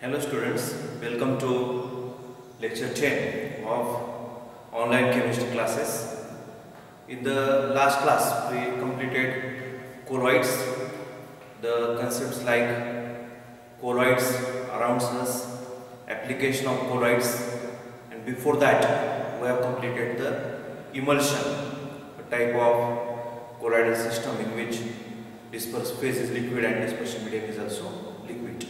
Hello students, welcome to lecture 10 of online chemistry classes. In the last class we completed colloids, the concepts like colloids around us, application of colloids, and before that we have completed the emulsion, a type of colloidal system in which dispersed phase is liquid and dispersion medium is also liquid.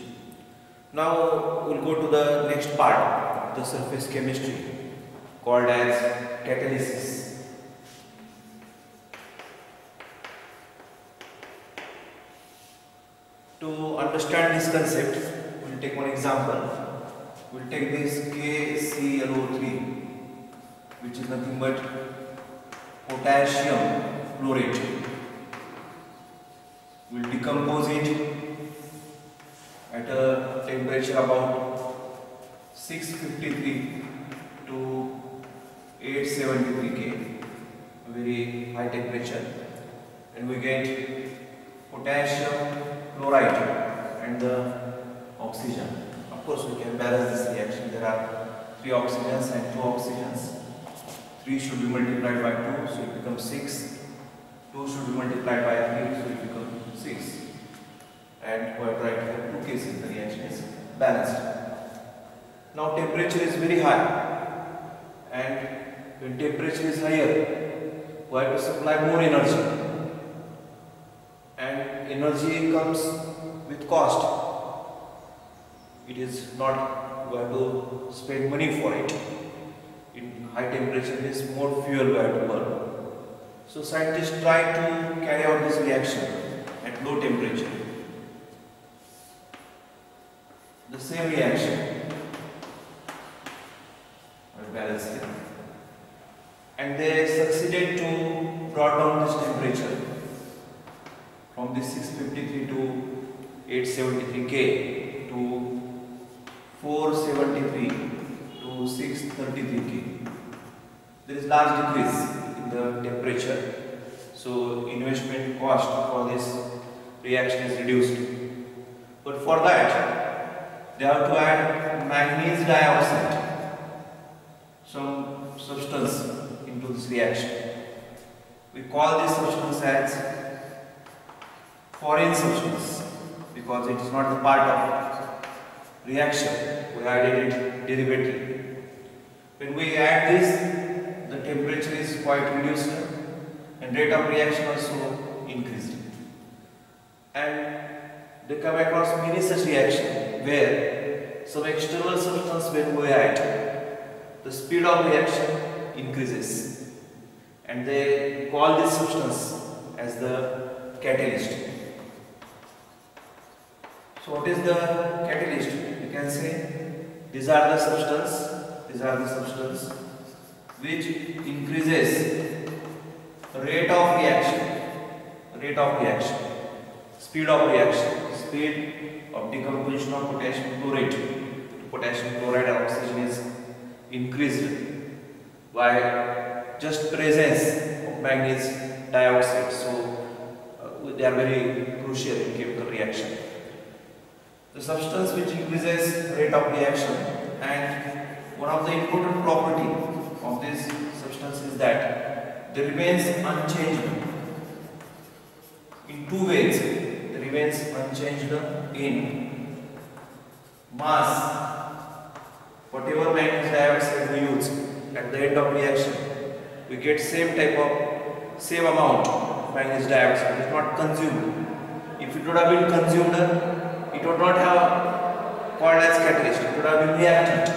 Now we'll go to the next part of the surface chemistry called as catalysis. To understand this concept, we'll take one example. We'll take this KClO3, which is nothing but potassium chlorate. We'll decompose it at a temperature about 653 to 873 K, a very high temperature, and we get potassium chloride and the oxygen. Of course, we can balance this reaction. There are 3 oxygens and 2 oxygens. 3 should be multiplied by 2, so it becomes 6. 2 should be multiplied by 3, so it becomes 6. And we have right here 2 cases, the reaction is balanced. Now temperature is very high, and when temperature is higher, we have to supply more energy, and energy comes with cost. It is not we have to spend money for it. In high temperature there is more fuel we have to burn. So scientists try to carry out this reaction at low temperature. The same reaction, balance it, and they succeeded to brought down this temperature from this 653 to 873 K to 473 to 633 K. There is large decrease in the temperature, so investment cost for this reaction is reduced. But for that, they have to add manganese dioxide, some substance, into this reaction. We call this substance as foreign substance because it is not the part of reaction. We added it derivatively. When we add this, the temperature is quite reduced and rate of reaction also increased. And they come across many such reactions where some external substance, when we add, the speed of reaction increases, and they call this substance as the catalyst. So what is the catalyst? You can say these are the substance which increases rate of reaction, speed of decomposition of potassium chlorate to potassium chloride and oxygen is increased by just presence of manganese dioxide. So they are very crucial in chemical reaction. The substance which increases rate of reaction, and one of the important property of this substance is that they remains unchanged in 2 ways. They remains unchanged in mass. Whatever manganese dioxide we use at the end of reaction, we get same amount of manganese dioxide. It is not consumed. If it would have been consumed, it would not have called as catalyst. It would have been reactant.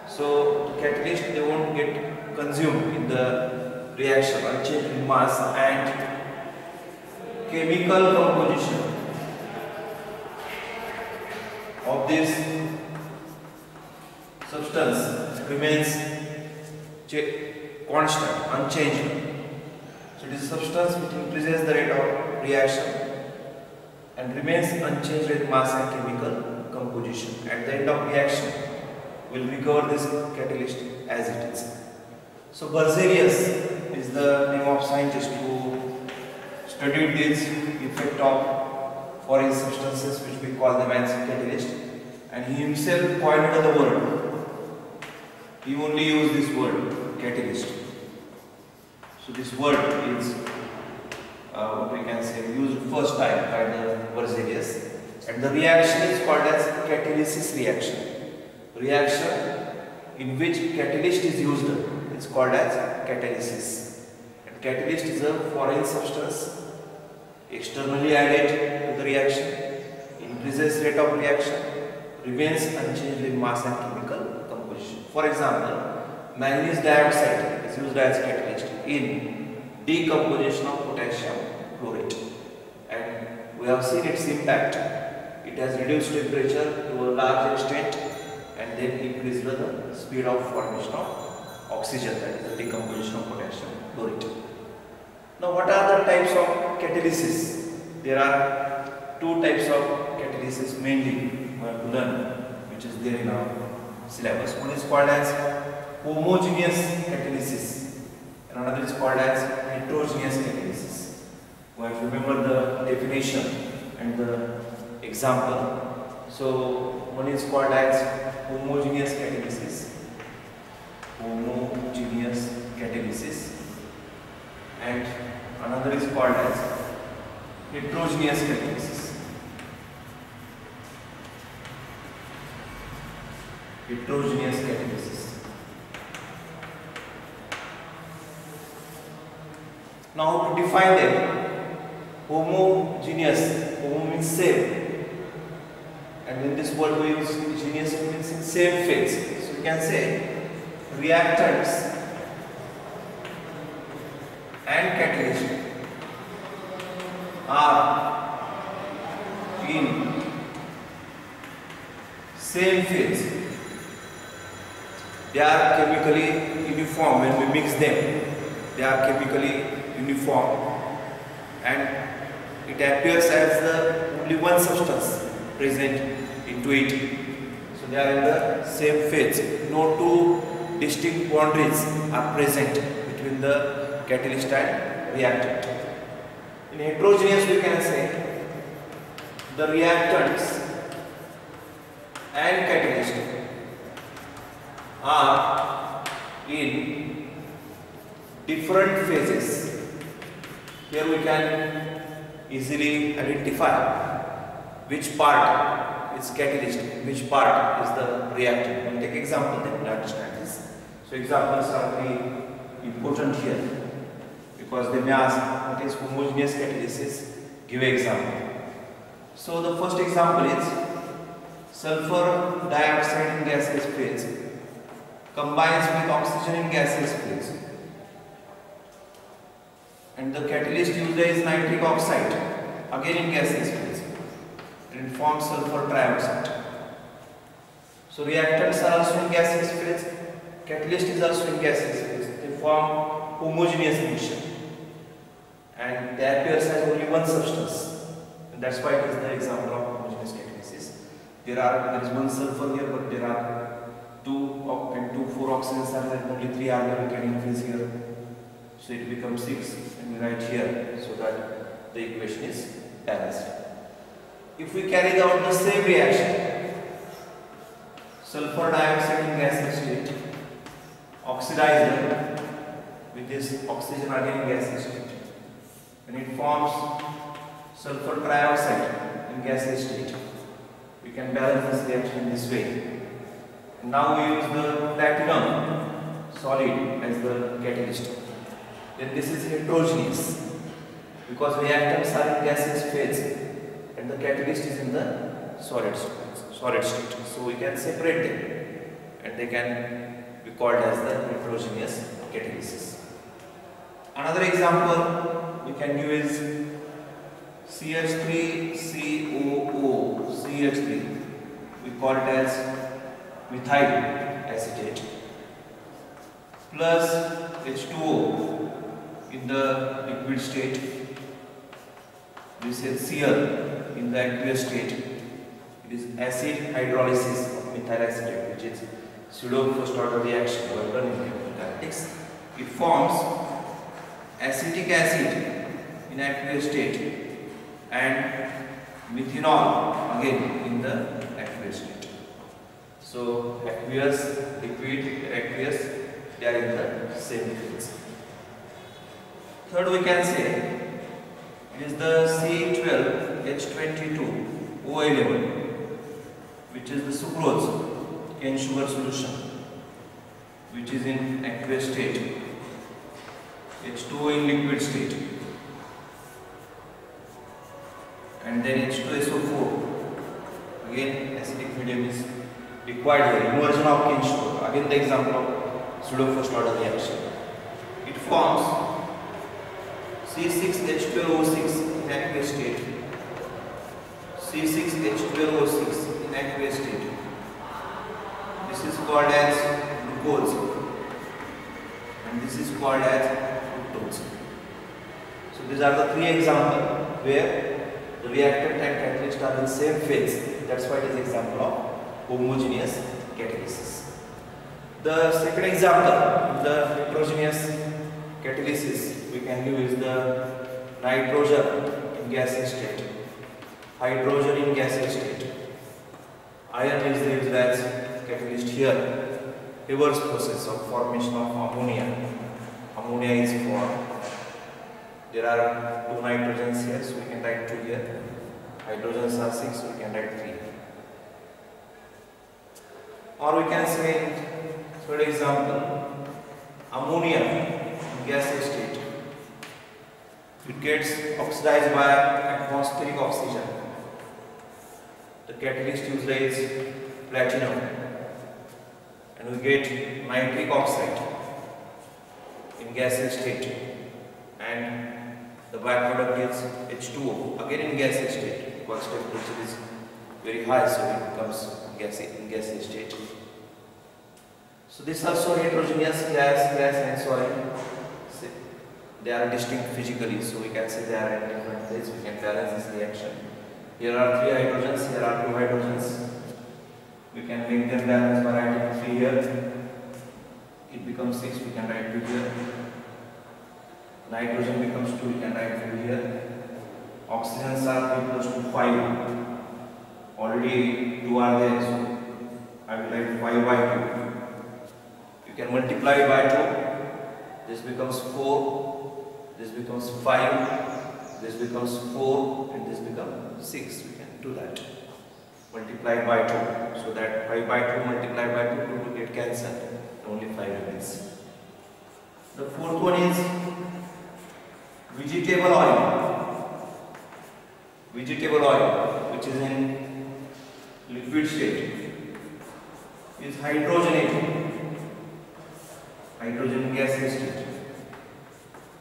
So catalyst, they won't get consumed in the reaction, unchanged in mass, and chemical composition of this substance remains constant, unchanged. So it is a substance which increases the rate of reaction and remains unchanged in mass and chemical composition. At the end of reaction, we will recover this catalyst as it is. So Berzelius is the name of scientist who studied this effect of foreign substances, which we call them as catalyst, and he himself coined the word. He only used this word, catalyst. So this word is what we can say used first time by the Berzelius, and the reaction is called as catalysis reaction. Reaction in which catalyst is used is called as catalysis. And catalyst is a foreign substance externally added to the reaction, increases rate of reaction, remains unchanged in mass and chemical composition. For example, manganese dioxide is used as catalyst in decomposition of potassium chlorate, and we have seen its impact. It has reduced temperature to a large extent and then increased the speed of formation of oxygen, that is the decomposition of potassium chlorate. Now, what are the types of catalysis? There are two types of catalysis mainly we have to learn, which is there in our syllabus. One is called as homogeneous catalysis and another is called as heterogeneous catalysis. We have to remember the definition and the example. So one is called as homogeneous catalysis. Homogeneous catalysis. And another is called as heterogeneous catalysis. Heterogeneous catalysis. Now to define them, homogeneous, homo means same, and in this word we use geneous, it means in same phase. So we can say reactants and catalyst are in same phase. They are chemically uniform. When we mix them, they are chemically uniform, and it appears as the only one substance present into it. So they are in the same phase. No two distinct boundaries are present between the catalyst and reactant. In heterogeneous, we can say the reactants and catalyst are in different phases. Here we can easily identify which part is catalyst, which part is the reactant. We'll take example, then we'll understand this. So examples are very important here, because they may ask what is homogeneous catalysis. Give an example. So the first example is sulfur dioxide in gaseous phase combines with oxygen in gaseous phase, and the catalyst used is nitric oxide, again in gaseous phase, and it forms sulfur trioxide. So reactants are also in gaseous phase, catalyst is also in gaseous phase. They form homogeneous mixture, and they appears as only one substance, and that's why it is the example of homogeneous catalysis. There is one sulfur here, but there are two 4 oxygens are there, only 3 are there. We can increase here, so it becomes 6, and we write here so that the equation is balanced. If we carry out the same reaction, sulfur dioxide in gaseous state, oxidize them with this oxygen again in gaseous state, and it forms sulfur trioxide in gaseous state. We can balance this reaction in this way. Now we use the platinum solid as the catalyst. Then this is heterogeneous, because reactants are in gaseous phase and the catalyst is in the solid state. So we can separate them and they can be called as the heterogeneous catalysis. Another example we can give is CH3COO, CH3. We call it as methyl acetate, plus H2O in the liquid state. This is Cl in the aqueous state. It is acid hydrolysis of methyl acetate, which is pseudo first order reaction we have done in chemical kinetics. It forms acetic acid in aqueous state and methanol again in the aqueous state. So aqueous, liquid, aqueous, they are in the same phase. Third, we can say it is the C12H22O11, which is the sucrose cane sugar solution, which is in aqueous state, H2O in liquid state, and then H2SO4. Again, acidic medium is required here. Immersion of cane sugar. Again, the example of pseudo first order reaction. It forms C6H12O6 in aqueous state, C6H12O6 in aqueous state. This is called as glucose, and this is called as fructose. So these are the three examples where the reactant and catalyst are in same phase. That's why it is example of homogeneous catalysis. The second example, the heterogeneous catalysis, we can use the nitrogen in gaseous state, hydrogen in gaseous state. Iron is used as catalyst here. Reverse process of formation of ammonia. Ammonia is formed. There are 2 nitrogens here, so we can write 2 here. Hydrogens are 6, so we can write 3. Or we can say, for example, ammonia in gaseous state. It gets oxidized by atmospheric oxygen. The catalyst used is platinum, and we get nitric oxide in gaseous state, and the byproduct is H2O, again in gaseous state, because temperature is very high, so it becomes gaseous state. So this is also heterogeneous gas and solid. They are distinct physically, so we can say they are at different phases. We can balance this reaction. Here are 3 hydrogens, here are 2 hydrogens. We can make them balance by writing 3 here. It becomes 6, we can write 2 here. Nitrogen becomes 2, we can write 2 here. Oxygens are 3 plus 2, 5. Already 2 are there, so I will write 5 by 2. You can multiply by 2. This becomes 4. This becomes 5, this becomes 4, and this becomes 6. We can do that. Multiply by 2. So that 5 by 2 multiplied by 2 will get cancelled. Only 5 remains. The fourth one is vegetable oil. Vegetable oil, which is in liquid state, is hydrogenated. Hydrogen gaseous state.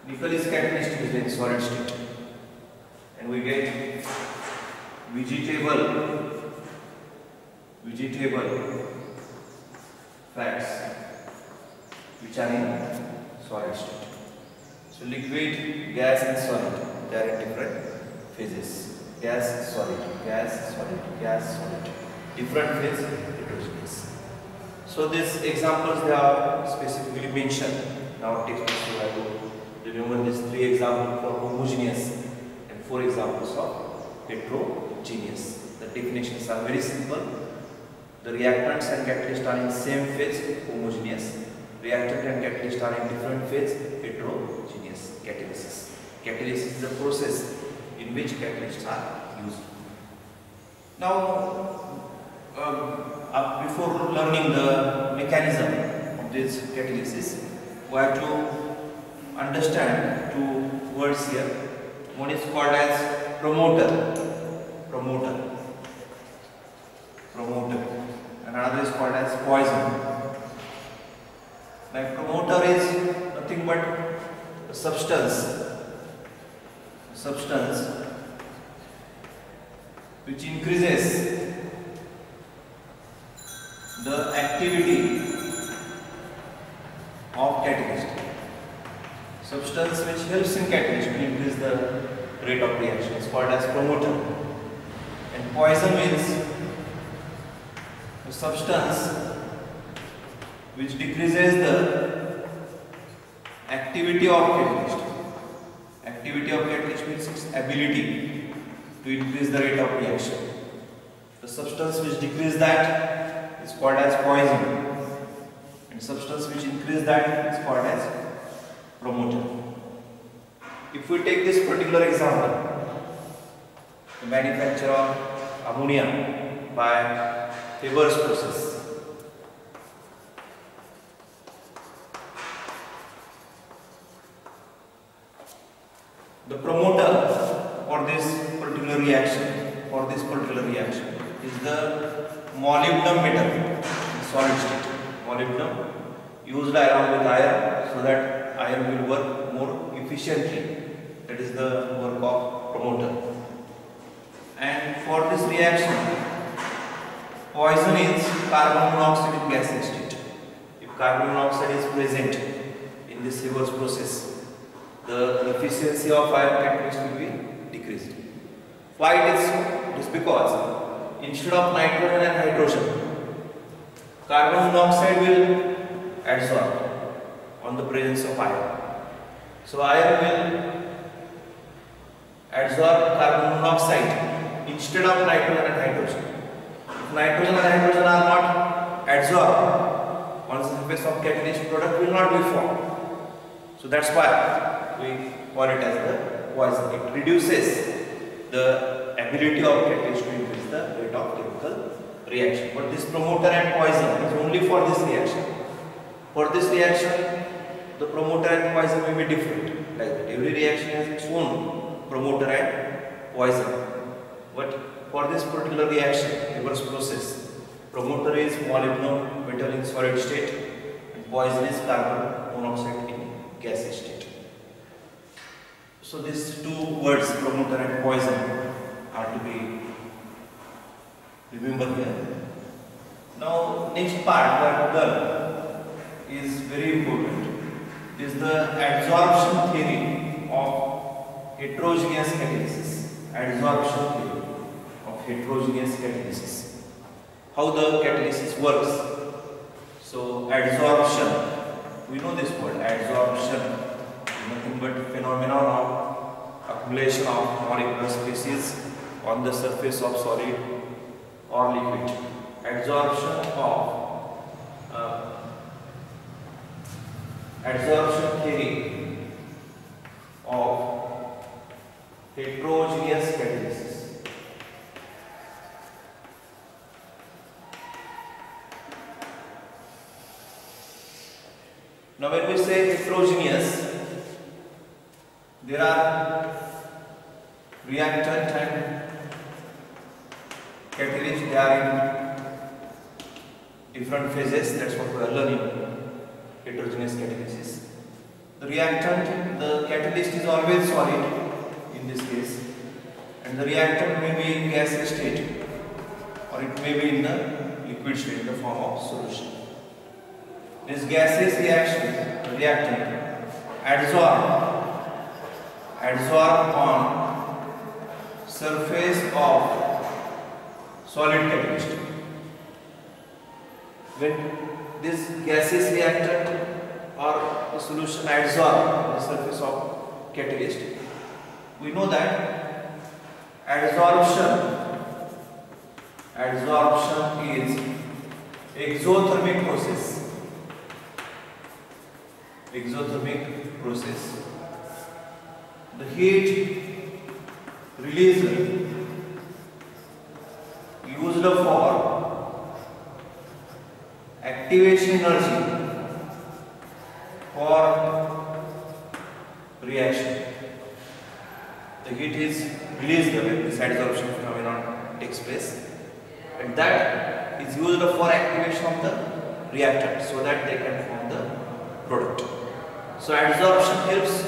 Nickel is catalyst used in solid state, and we get vegetable fats which are in solid state. So liquid, gas and solid, they are in different phases. Gas, solid, gas, solid, gas, solid. Different phase, heterogeneous. So these examples they are specifically mentioned in our textbook. So I will remember these 3 examples for homogeneous and 4 examples of heterogeneous. The definitions are very simple. The reactants and catalysts are in same phase, homogeneous. Reactant and catalyst are in different phase, heterogeneous. Catalysis. Catalysis is the process in which catalysts are used. Now, before learning the mechanism of this catalysis, we have to understand 2 words here. One is called as promoter. And another is called as poison. Like promoter is nothing but a substance which increases the activity of catalyst. Substance which helps in catalyst to increase the rate of reaction is called as promoter. And poison means a substance which decreases the activity of catalyst. Activity of catalyst means its ability to increase the rate of reaction. The substance which decreases that is called as poison, and substance which increase that is called as promoter. If we take this particular example, the manufacture of ammonia by Haber's process. The promoter for this particular reaction is the molybdenum metal, solid state. Molybdenum used along with iron so that iron will work more efficiently. That is the work of promoter. And for this reaction, poison is carbon monoxide in gaseous state. If carbon monoxide is present in this Haber's process, the efficiency of iron catalyst will be decreased. Why it is so? It is because instead of nitrogen and hydrogen, carbon monoxide will adsorb on the presence of iron. So iron will adsorb carbon monoxide instead of nitrogen and hydrogen. If nitrogen and hydrogen are not adsorbed on the surface of catalyst, product will not be formed. So that's why we call it as the poison. It reduces the ability of catalyst to increase the rate of chemical reaction. But this promoter and poison is only for this reaction. For this reaction, the promoter and poison may be different. Like that, every reaction has its own promoter and poison. But for this particular reaction, Haber's process, promoter is molybdenum metal in solid state, and poison is carbon monoxide in gaseous state. So these two words, promoter and poison, are to be remembered here. Now, next part that done is very important. It is the adsorption theory of heterogeneous catalysis. Adsorption theory of heterogeneous catalysis. How the catalysis works. So, adsorption, we know this word, adsorption. Nothing but phenomenon of accumulation of molecular species on the surface of solid or liquid. Adsorption theory of heterogeneous catalysis. Now when we say heterogeneous, there are reactant and catalyst, they are in different phases. That's what we are learning, heterogeneous catalysis. The reactant, the catalyst is always solid in this case, and the reactant may be in gaseous state or it may be in the liquid state in the form of solution. This gaseous reaction, the reactant, adsorb on surface of solid catalyst. When this gaseous reactant or the solution adsorb on the surface of catalyst, we know that adsorption is exothermic process. Exothermic process. The heat released used for activation energy for reaction. The heat is released when this adsorption phenomenon takes place, and that is used for activation of the reactant so that they can form the product. So adsorption helps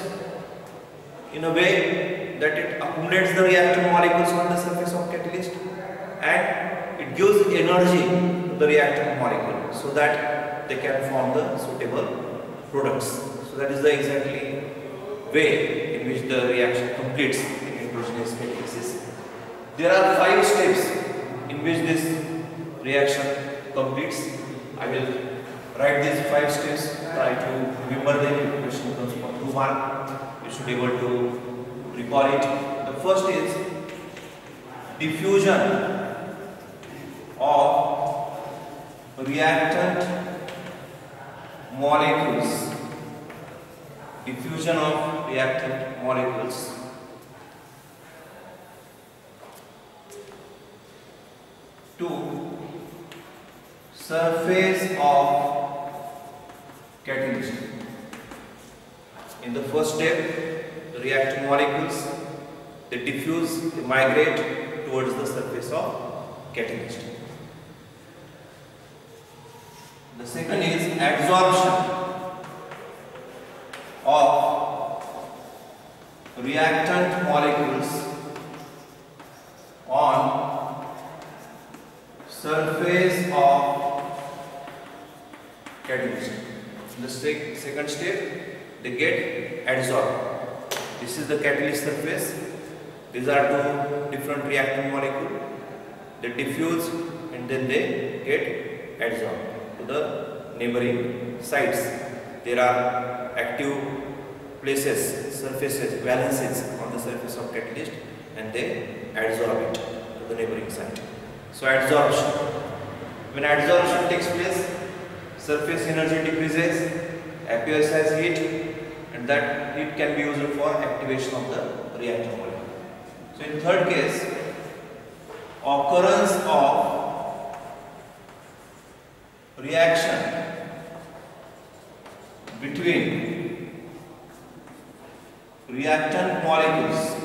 in a way that it accumulates the reactant molecules on the surface of catalyst and it gives energy to the reactant molecule so that they can form the suitable products. So that is the exactly way in which the reaction completes in heterogeneous catalysis. There are 5 steps in which this reaction completes. I will write these 5 steps, try to remember them. If question comes for 2 marks, you should be able to recall it. The first is diffusion of reactant molecules, diffusion of reactant molecules to surface of catalyst. In the first step, the reactant molecules, they diffuse, they migrate towards the surface of catalyst. The second is adsorption of reactant molecules on surface of catalyst. In the second step, they get adsorbed. This is the catalyst surface. These are two different reactant molecules. They diffuse and then they get adsorbed to the neighboring sites. There are active places, surfaces, valences on the surface of catalyst, and they adsorb it to the neighboring site. So adsorption. When adsorption takes place, surface energy decreases, appears as heat, and that heat can be used for activation of the reactant molecule. So in third case, occurrence of reaction between reactant molecules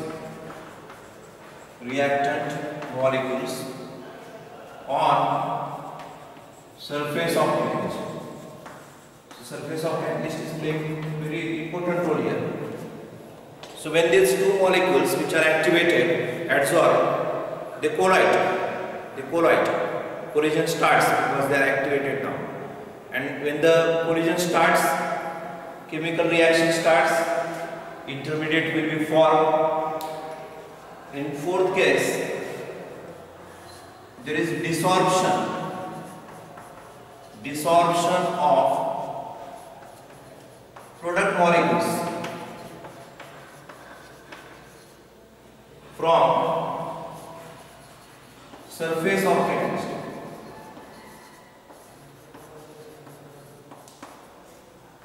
on surface of catalyst. So surface of catalyst is playing very important role here. So when these two molecules which are activated, adsorb, they collide. Collision starts because they are activated now. And when the collision starts, chemical reaction starts, intermediate will be formed. In fourth case, there is desorption of product molecules from surface of catalyst.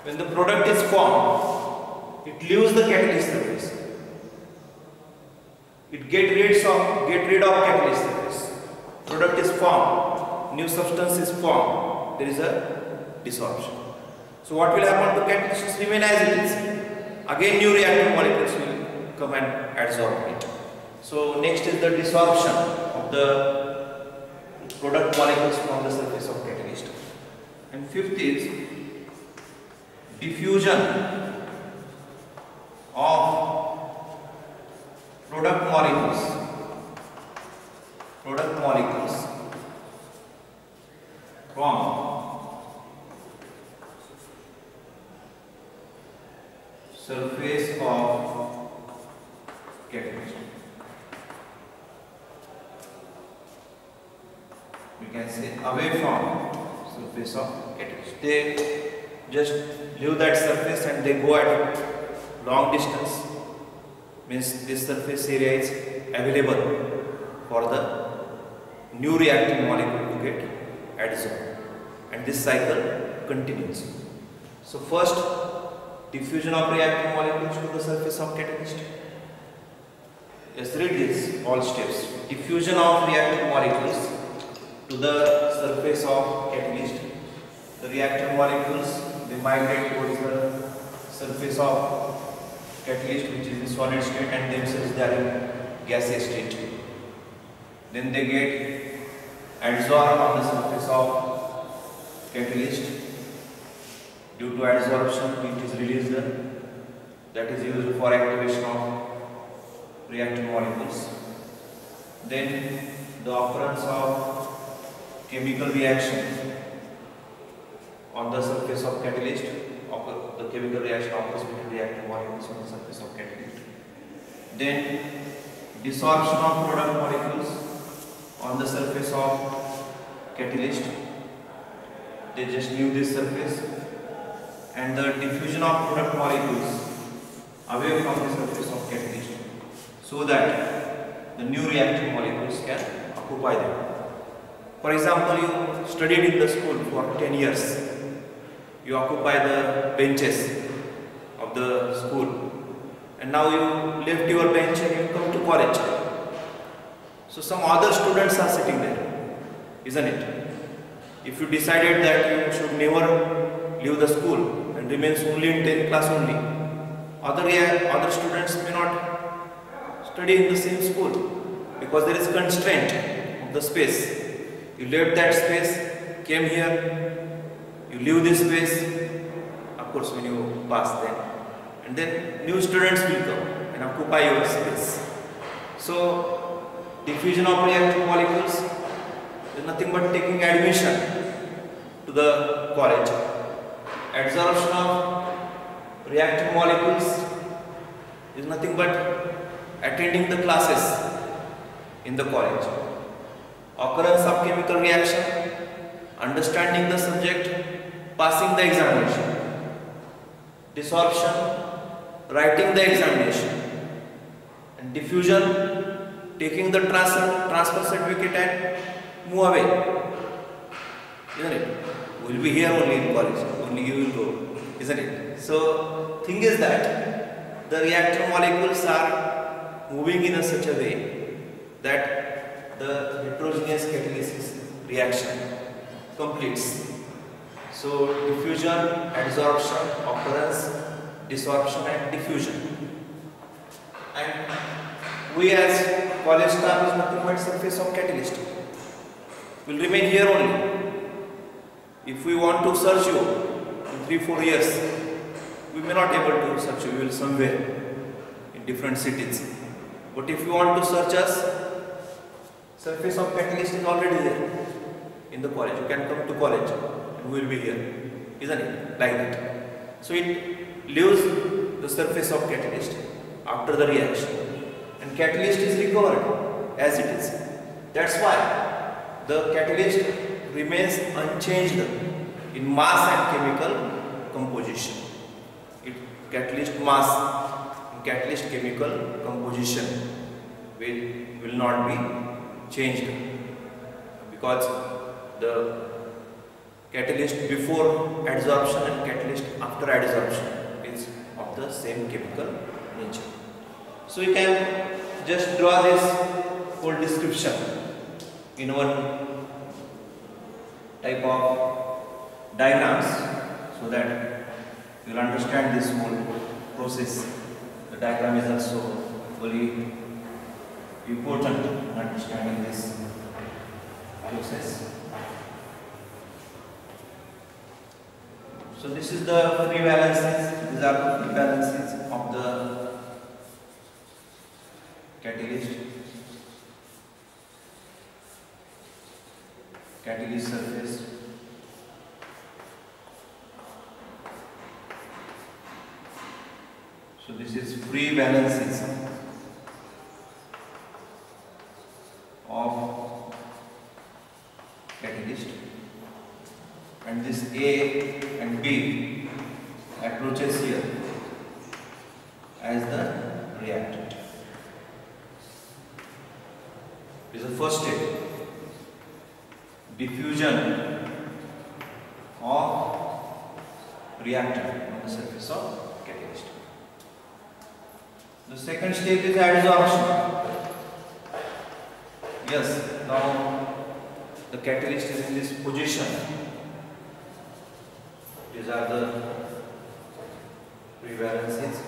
When the product is formed, it leaves the catalyst surface. It get rid of catalyst surface. Product is formed, new substance is formed. There is a desorption. So what will happen to catalyst? It remain as it is. Again new reactant molecules will come and adsorb it. So next is the desorption of the product molecules from the surface of catalyst. And fifth is diffusion of product molecules from surface of catalyst. We can say away from surface of catalyst. They just leave that surface and they go at long distance. Means this surface area is available for the new reacting molecule to get adsorbed, and this cycle continues. So first, diffusion of reacting molecules to the surface of catalyst. Let's read these all steps. Diffusion of reacting molecules to the surface of catalyst. The reactant molecules, they migrate towards the surface of catalyst, which is the solid state, and themselves they are in gaseous state. Then they get adsorbed on the surface of catalyst. Due to adsorption, heat is released. That is used for activation of reactant molecules. Then the occurrence of chemical reaction on the surface of catalyst. The chemical reaction occurs between reactant molecules on the surface of catalyst. Then desorption of product molecules on the surface of catalyst. They just leave this surface, and the diffusion of product molecules away from the surface of catalyst, so that the new reacting molecules can occupy them. For example, you studied in the school for 10 years. You occupy the benches of the school, and now you left your bench and you come to college. So some other students are sitting there, isn't it? If you decided that you should never leave the school and remains only in 10th class only, other students may not study in the same school because there is constraint of the space. You left that space, came here, you leave this space, of course when you pass then, and then new students will come and occupy your space. So diffusion of reactive molecules is nothing but taking admission to the college. Adsorption of reactive molecules is nothing but attending the classes in the college. Occurrence of chemical reaction, understanding the subject, passing the examination. Desorption, writing the examination. And diffusion, taking the transfer certificate and move away. Isn't it? We will be here only in college, only you will go, isn't it? So, thing is that the reactive molecules are moving in such a way that the heterogeneous catalysis reaction completes. So, diffusion, adsorption, occurrence, desorption and diffusion. And we as college staff is nothing but surface of catalyst. We will remain here only. If we want to search you in 3-4 years, we may not able to search you. We will somewhere in different cities. But if you want to search us, surface of catalyst is already there in the college. You can come to college and we will be here, isn't it? Like that. So it leaves the surface of catalyst after the reaction, and catalyst is recovered as it is. That's why the catalyst remains unchanged in mass and chemical composition. Catalyst mass and catalyst chemical composition will not be changed, because the catalyst before adsorption and catalyst after adsorption is of the same chemical nature. So you can just draw this whole description in one type of diagrams so that you will understand this whole process. The diagram is also very important in understanding this process. So this is the free valences. These are the free valences of the catalyst. Catalyst surface. So this is free valences of catalyst, and this A and B approaches here as the reactant. This is the first step, diffusion of reactant on the surface of catalyst. The second step is adsorption. Yes, now the catalyst is in this position. These are the free valences.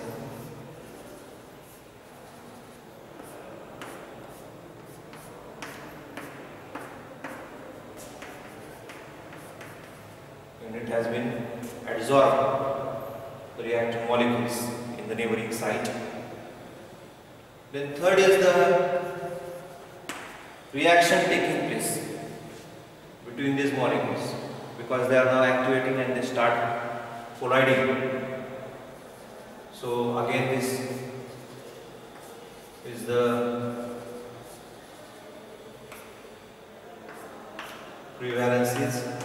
And it has been adsorbed the reactant molecules in the neighboring site. Then third is the reaction taking place between these molecules, because they are now activating and they start colliding. So again, this is the free valences.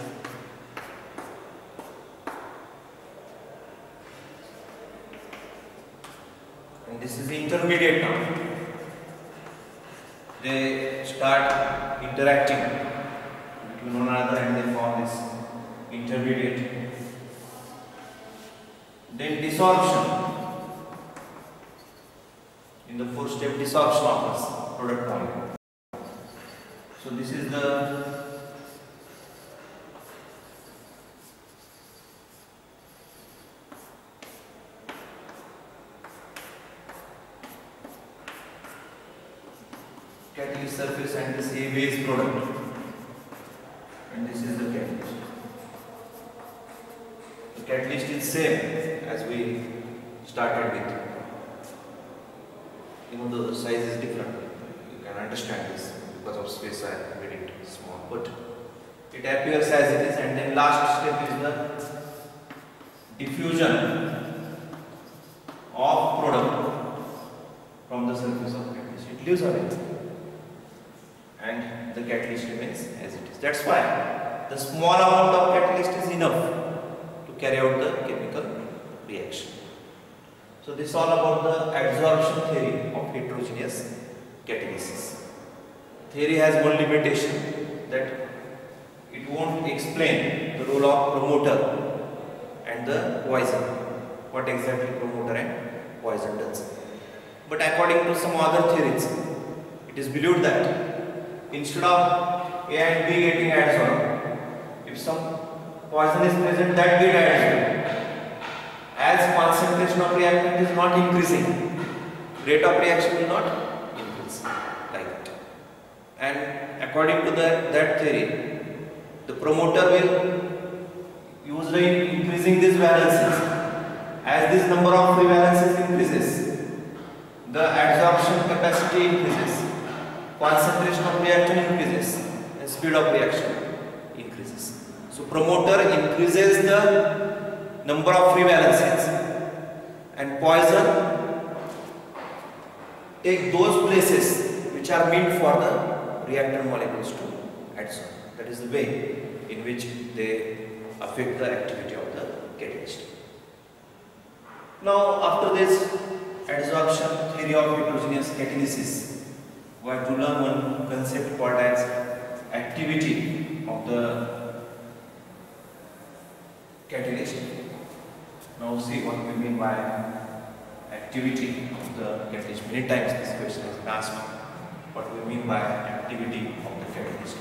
And this is the intermediate now. They start interacting between one another and they form this intermediate. Then desorption. In the fourth step, desorption of this product molecule. So this is the catalyst surface and this A base product, and this is the catalyst. The catalyst is same as we started with. Even though the size is different, you can understand this because of space I made it small, but it appears as it is. And then last step is the diffusion of product from the surface of catalyst. It leaves away and the catalyst remains as it is. That's why the small amount of catalyst is enough to carry out the chemical reaction. So this is all about the adsorption theory of heterogeneous catalysis. Theory has one limitation, that it won't explain the role of promoter and the poison, what exactly promoter and poison does. But according to some other theories, it is believed that instead of A and B getting adsorbed, if some poison is present, that get adsorbed. As concentration of reactant is not increasing, rate of reaction will not increase like that. And according to that theory, the promoter will use increasing these valencies. As this number of free valencies increases, the adsorption capacity increases, concentration of reactant increases, and speed of reaction increases. So promoter increases the number of free valencies, and poison take those places which are meant for the reactant molecules to adsorb. That is the way in which they affect the activity of the catalyst. Now, after this adsorption theory of heterogeneous catalysis, we have to learn one concept called as activity of the catalyst. Now see what we mean by activity of the catalyst. Many times this question is asked, what we mean by activity of the catalyst.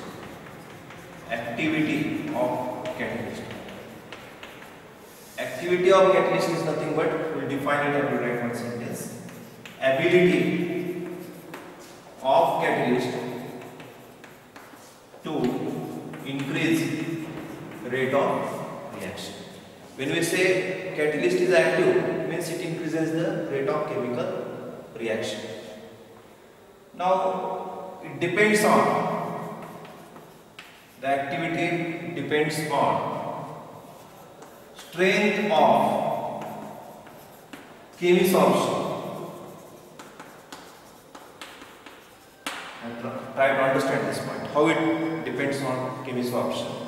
Activity of catalyst. Activity of catalyst is nothing but, we will define it and we will write one sentence. Ability of catalyst to increase rate of reaction. When we say catalyst is active, it means it increases the rate of chemical reaction. Now, it depends on, the activity depends on strength of chemisorption. And try to understand this point, how it depends on chemisorption.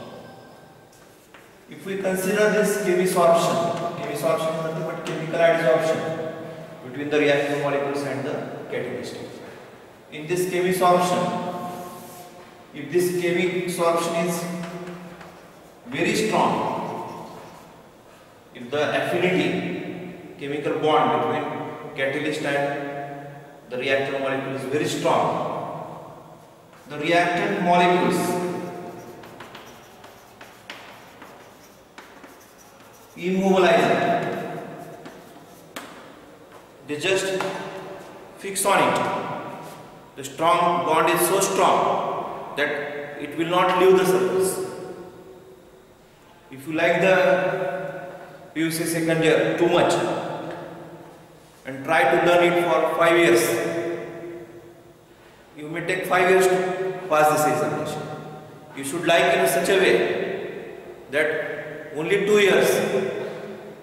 If we consider this chemisorption is nothing but chemical adsorption between the reactive molecules and the catalyst. In this chemisorption, if this chemisorption is very strong, if the affinity, chemical bond between catalyst and the reactive molecule is very strong, the reactant molecules immobilize it. They just fix on it. The strong bond is so strong that it will not leave the surface. If you like the PUC second year too much and try to learn it for 5 years, you may take 5 years to pass this examination. You should like it in such a way that only 2 years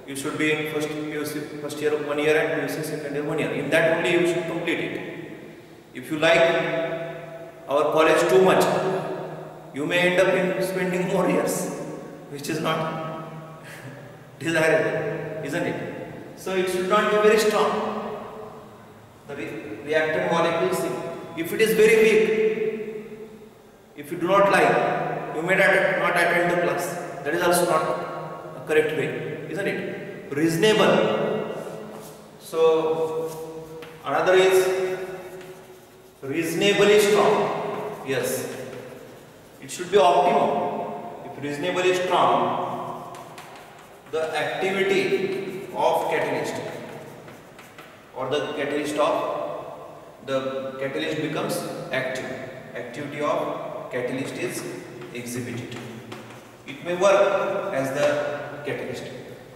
you should be in first year 1 year and PUC second year 1 year. In that only you should complete it. If you like our college too much, you may end up in spending more years, which is not desirable, isn't it? So it should not be very strong. The reactant molecules, if it is very weak, if you do not like, You may not attend the class. That is also not a correct way, isn't it? Reasonable. So another is reasonably strong. Yes, it should be optimum. If reasonably strong, the activity of catalyst or the catalyst becomes active. Activity of catalyst is exhibited. It may work as the catalyst,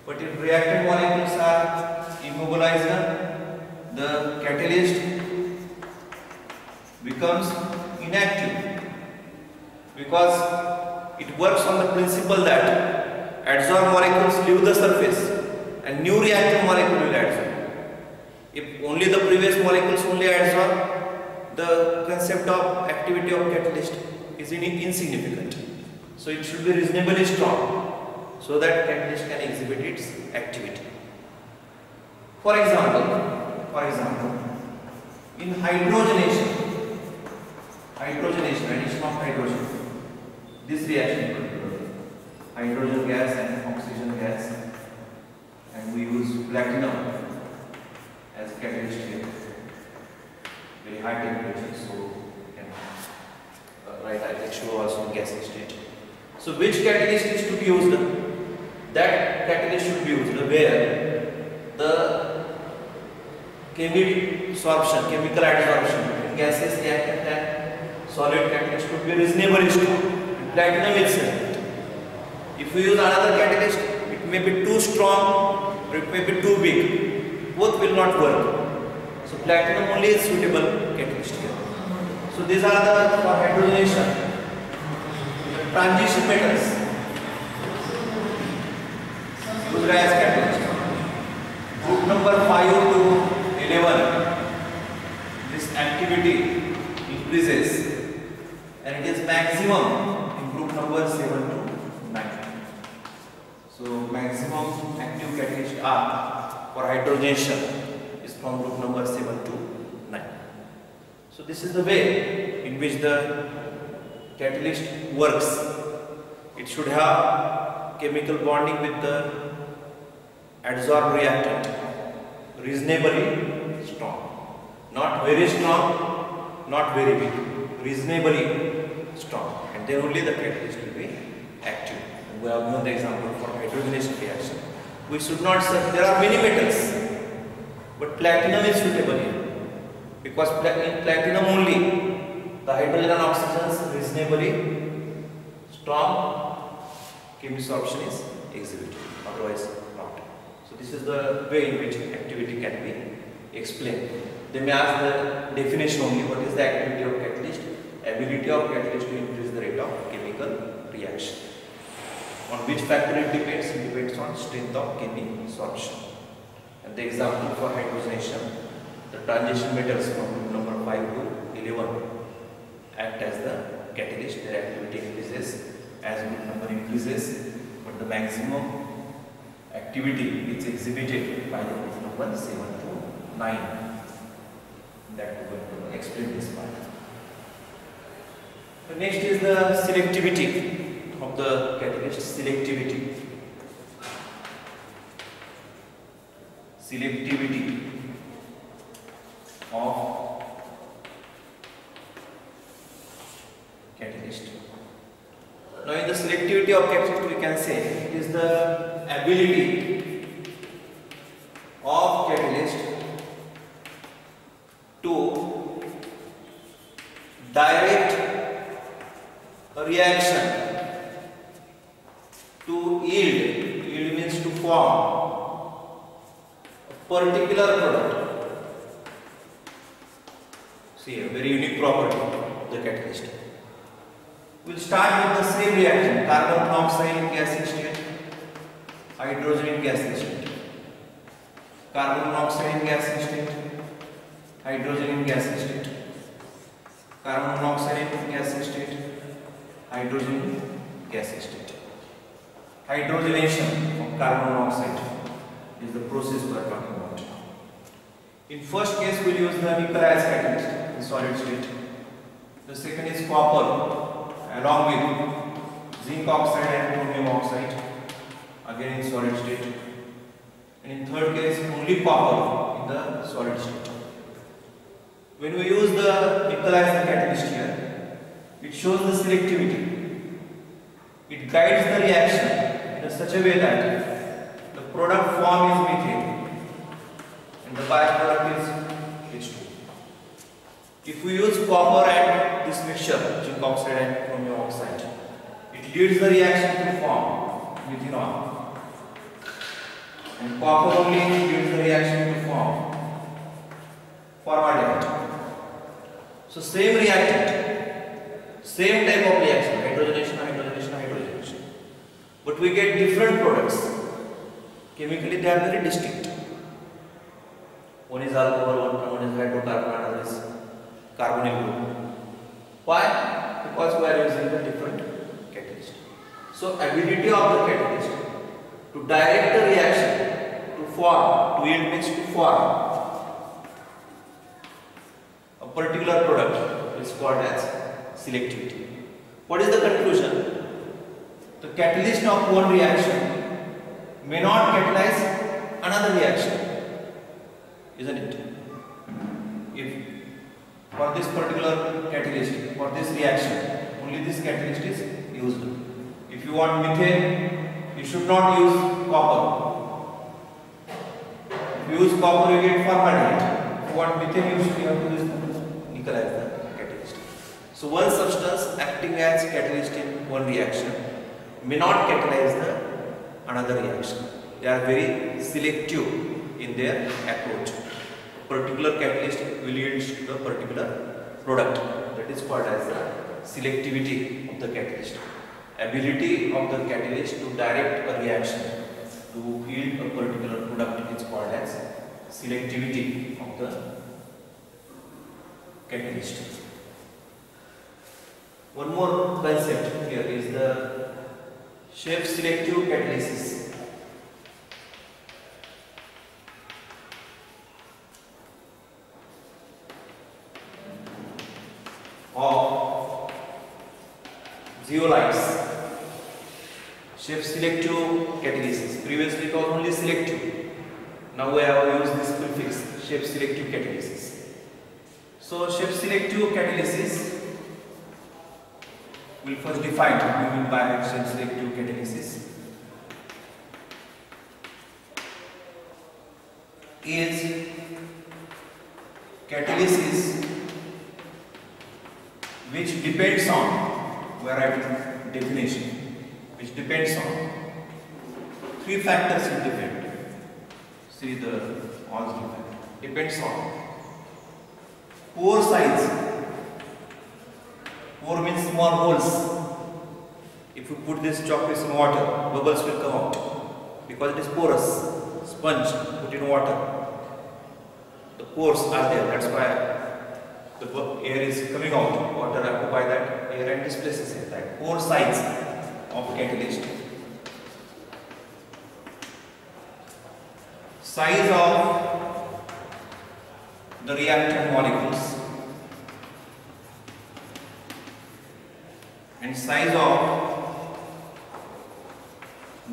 but if reactant molecules are immobilized, the catalyst becomes inactive, because it works on the principle that adsorbed molecules leave the surface and new reactant molecule will adsorb. If only the previous molecules only adsorb, the concept of activity of catalyst is insignificant. So it should be reasonably strong so that catalyst can exhibit its activity. For example, in hydrogenation, addition of hydrogen, this reaction, hydrogen gas and oxygen gas, and we use platinum as catalyst here, very high temperature, so we can write H2O also in gaseous state. So which catalyst is to be used? That catalyst should be used where the chemical adsorption in gaseous reactant and solid catalyst should be reasonably strong. Platinum itself. If we use another catalyst, it may be too strong or it may be too weak. Both will not work. So platinum only is suitable catalyst here. So these are the for hydrogenation. The transition metals used as catalyst. Group number 5 to 11. This activity increases and it is maximum in group number 7 to 9. So maximum active catalyst R for hydrogenation is from group number 7 to 9. So this is the way in which the catalyst works. It should have chemical bonding with the adsorbed reactant, reasonably strong, not very strong, not very weak, reasonably strong, and then only the catalyst will be active. And we have known the example for hydrogenation reaction. We should not say there are many metals, but platinum is suitable here because in platinum only the hydrogen and oxygen is reasonably strong chemisorption is exhibited, otherwise not. So this is the way in which activity can be explained. They may ask the definition only, what is the activity of catalyst? Ability of catalyst to increase the rate of chemical reaction. On which factor it depends? It depends on strength of chemisorption. And the example for hydrogenation, the transition metals from group number 5 to 11 act as the catalyst. Their activity increases as group number increases, but the maximum activity is exhibited by the group number 7 to 9. That we are going to explain this part. The next is the selectivity of the catalyst. Selectivity of catalyst. Now in the selectivity of catalyst we can say it is the ability of catalyst to direct a reaction to yield. Yield means to form a particular product. See, a very unique property of the catalyst. We will start with the same reaction, carbon monoxide in gaseous state, hydrogen in gaseous state, carbon monoxide in gaseous state, hydrogen in gaseous state, carbon monoxide in gaseous state, hydrogen in gaseous state. Hydrogenation of carbon monoxide is the process we are talking about. In first case we will use the nickel as catalyst in solid state. The second is copper along with zinc oxide and chromium oxide, again in solid state. And in third case, only copper in the solid state. When we use the nickel as the catalyst here, it shows the selectivity. It guides the reaction in such a way that the product form is methane and the byproduct is H2. If we use copper and this mixture, zinc oxide and chromium oxide, it leads the reaction to form methanol. And copper only leads the reaction to form formaldehyde. So same reactant, same type of reaction, hydrogenation, hydrogenation, hydrogenation. But we get different products. Chemically they are very distinct. One is alcohol, one is hydrocarbon, another is carbonyl group. Why? Because we are using the different catalyst. So ability of the catalyst to direct the reaction to form, to yield means to form a particular product is called as selectivity. What is the conclusion? The catalyst of one reaction may not catalyze another reaction, isn't it? If for this particular catalyst, for this reaction, only this catalyst is used. If you want methane, you should not use copper. If you use copper, you get formaldehyde. If you want methane, you have to use nickel as the catalyst. So one substance acting as catalyst in one reaction may not catalyze the another reaction. They are very selective in their approach. A particular catalyst will yield to a particular product. That is called as the selectivity of the catalyst. Ability of the catalyst to direct a reaction to yield a particular product is called as selectivity of the catalyst. One more concept here is the shape selective catalysis. Of zeolites. Shape selective catalysis. Previously it was only selective. Now we have used this prefix, shape selective catalysis. So shape selective catalysis will first define what we mean by shape selective catalysis. Is catalysis which depends on, we are writing definition, which depends on three factors it depends. See the all given. Depends on pore size. Pore means small holes. If you put this chalk piece in water, bubbles will come out because it is porous. Sponge put in water, the pores are there. That's why the air is coming out. Water occupy that air and displaces it. That pore size of catalyst. Size of the reactant molecules and size of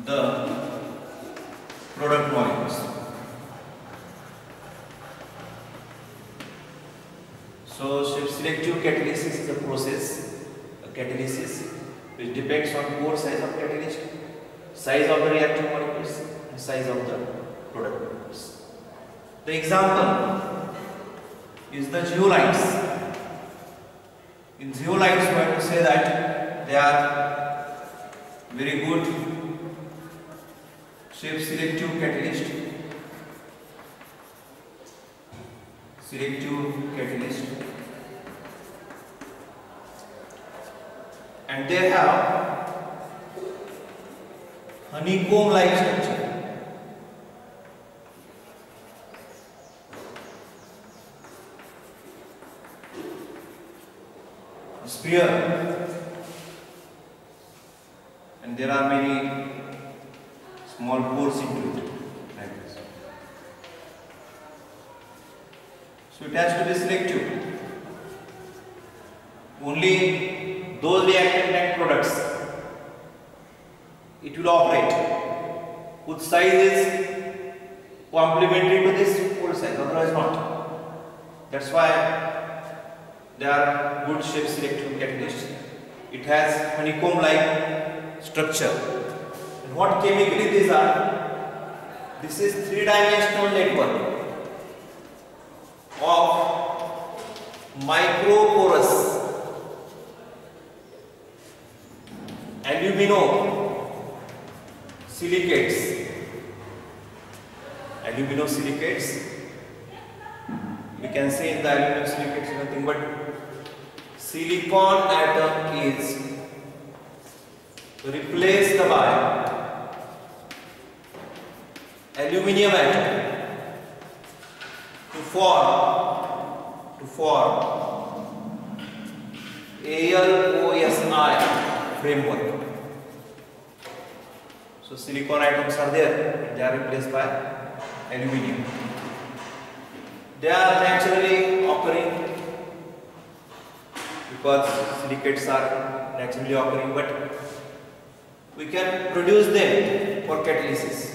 the product molecules. So selective catalysis is a process, a catalysis which depends on pore size of catalyst, size of the reactant molecules and size of the product molecules. The example is the zeolites. In zeolites we have to say that they are very good shape selective catalyst. And they have honeycomb like structure. A sphere, and there are many small pores into it, like this. So it has to be selective. Only those reactant products will operate, whose size is complementary to this old size, otherwise not. That's why they are good shape selective catalysts. It has honeycomb like structure. And what chemically these are? This is three-dimensional network of microporous aluminosilicates. Aluminosilicates. We can say in the aluminosilicates nothing but silicon atom is replaced by aluminium atom to form AlOSi framework. So silicon atoms are there, they are replaced by aluminium. They are naturally occurring because silicates are naturally occurring, but we can produce them for catalysis.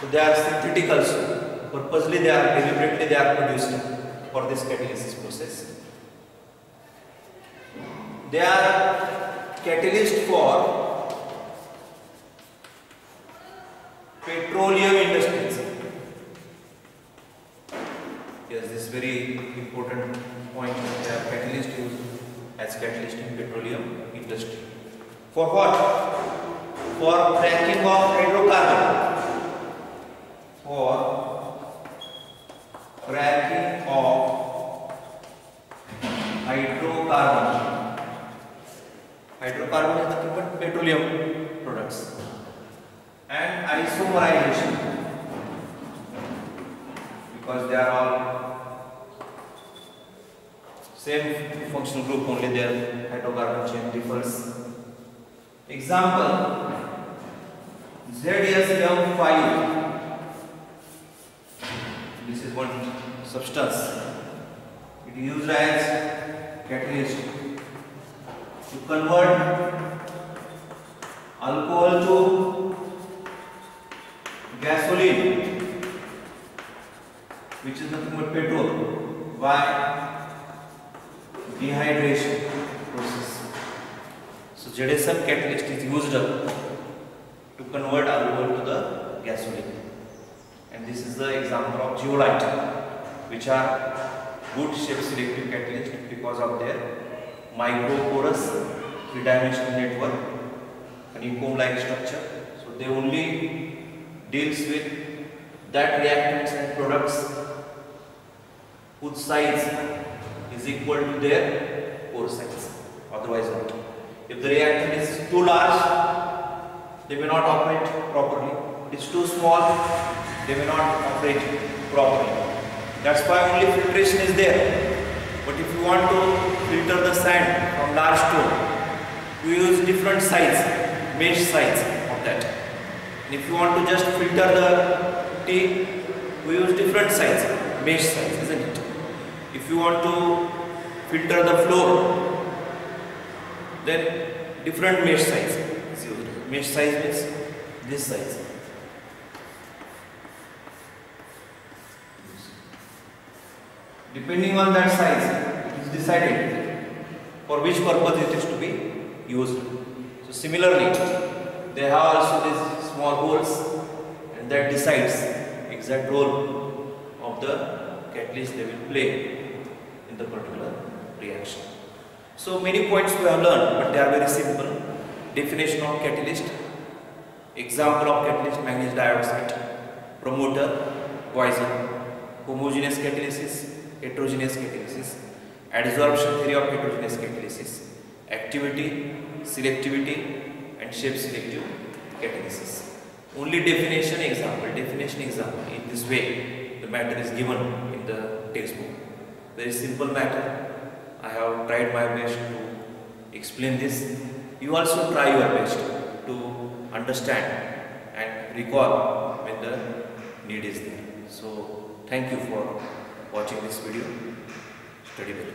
So they are synthetic also. Purposely deliberately they are produced for this catalysis process. They are catalyst for petroleum industries. Yes, this is very important point. They are catalyst used as catalyst in petroleum industry. For what? For cracking of hydrocarbon. For cracking of hydrocarbon. Hydrocarbon is nothing but petroleum products. And isomerization, because they are all same functional group, only their hydrocarbon chain differs. Example, ZSM5. This is one substance. It is used as catalyst to convert alcohol to gasoline, which is nothing but petrol, by dehydration process. So ZSM catalyst is used up to convert alcohol to the gasoline. And this is the example of zeolite, which are good shape selective catalysts because of their microporous three-dimensional network, honeycomb like structure. So they only deals with that reactants and products whose size is equal to their pore size, otherwise not. If the reactant is too large, they may not operate properly. If it is too small, they may not operate properly. That's why only filtration is there. But if you want to filter the sand from large stone, we use different size, mesh size of that. And if you want to just filter the tea, we use different size, mesh size, isn't it? If you want to filter the floor, then different mesh size is used. Mesh size means this size. Depending on that size, it is decided for which purpose it is to be used. So similarly, they have also these small holes, and that decides exact role of the catalyst they will play in the particular reaction. So many points we have learned, but they are very simple. Definition of catalyst, example of catalyst manganese dioxide, promoter, poison, homogeneous catalysis, heterogeneous catalysis, adsorption theory of heterogeneous catalysis, activity, selectivity, and shape selective catalysis. Only definition example. In this way, the matter is given in the textbook. Very simple matter. I have tried my best to explain this. You also try your best to understand and recall when the need is there. So, thank you for watching this video. Study well.